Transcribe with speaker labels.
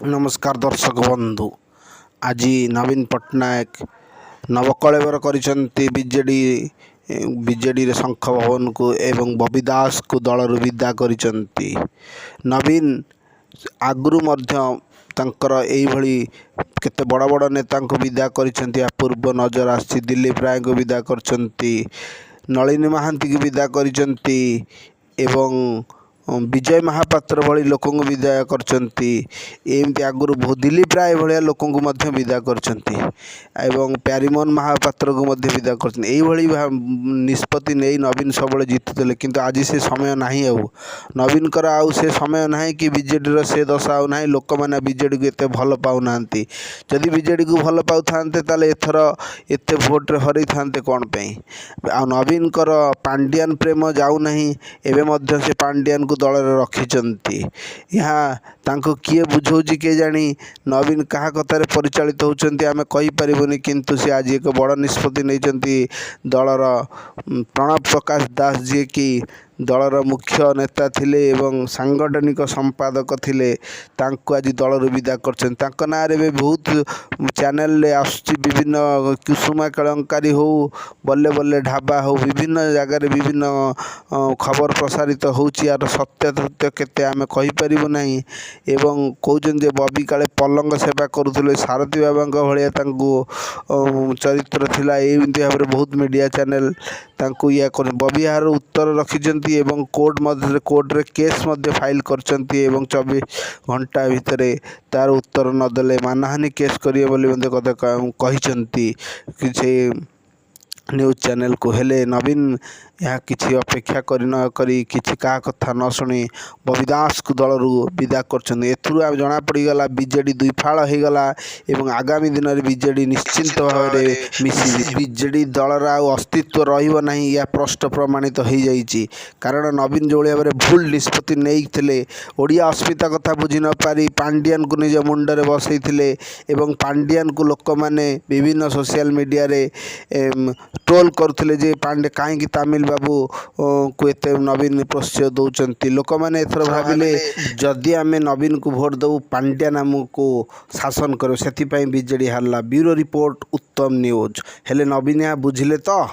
Speaker 1: नमस्कार दर्शक बंधु। आज नवीन पट्टनायक नवकलेवर करिसेंती बीजेडी रे शंख भवन को एवं बबी दास को दलर विदा करिसेंती। नवीन आगुरु मध्य तांकर एई भली केते बड़ बड़ नेता को विदा करिसेंती। पूर्व नजर आसी दिलीप राय को विदा करछंती, नलिनी महांती को विदा करिसेंती एवं विजय महापात्र भली लोक विदा करछंती। एमती आगुरु दिलीप राय भाया लोक विदा करछंती एवं प्यारीमोहन महापात्र को विदा करछंती। एई भली निष्पत्ति नहीं नवीन सब जीतुले, किंतु आज से समय नाही। आउ नवीन कर आउ से समय नाही कि बीजेडी रो से दशा आउ नाही। लोक माने बीजेडी को एते भल पाउ नांती। जदि बीजेडी को भल पाउ थांते ताले एथर एते भोट रे हरै थांते कोन पे। आ नवीन कर पांड्यान प्रेम जाउ नाही। एबे मध्य से पांड्यान को दल रे रखिचंती। यहाँ तांको किए बुझौची के जानी नवीन कहा कथार परिचालित होउचंती आमे कहि परिबोनी, किंतु से आज एक बड़ निष्पत्ति नैचंती। दलर प्रणव प्रकाश दास जी की दलर मुख्य नेता थिले एवं सांगठनिक संपादक थिले, तांको आज दलर विदा करछन। तांको नारे बे बहुत चैनल ले आसुची, विभिन्न कुसुमा कलंकारी हो, बल्ले बल्ले ढाबा हो, विभिन्न जगह रे विभिन्न खबर प्रसारित होउची। यार सत्य तथ्य केते आमे कहि परिबो नाही। एवं कहउछन जे बबी काले पलंग सेवा करुथले, सारथी बाबांक भलिया तांको चरित्र थिला। एमती भाबरे बहुत मीडिया चैनल तांको या कर बबी यार उत्तर रखिचंती एवं कोर्ट रे केस मध्य फाइल करचंती एवं 24 घंटा भितर तार उत्तर न देले मानहानि केस करिए बोली मते कथा कहिचंती किछि न्यूज चैनल को। हेले नवीन यहाँ किसी अपेक्षा करी न करी किसी का कथा न शुणी बबी दास को दल विदा करछन। एथुरु आ जना पड़ीगला बीजेडी दुई फाड़ हो गला एवं आगामी दिन में बीजेडी निश्चिंत भाव में मिसी बीजेडी दलर अस्तित्व रहिबो नहीं या प्रश्न प्रमाणित हो जाइए। कारण नवीन जो भाव में भूल निष्पत्ति नहीं ओडिया अस्मिता कथा बुझी न पारी पांड्यान को निज मुंडरे बसई एवं पांड्यान को लोक माने विभिन्न सोशल मीडिया रे ट्रोल करथिले जे पांडे कहीं तमिल बाबू को एते नवीन प्रोत्साह दौरान। लोक मैंने एथर भाविले जदि आम नवीन को भोट दबू पांड्या नाम को शासन कर से बीजेडी हारला। ब्यूरो रिपोर्ट उत्तम न्यूज। हेले नवीन यहाँ बुझिले तो।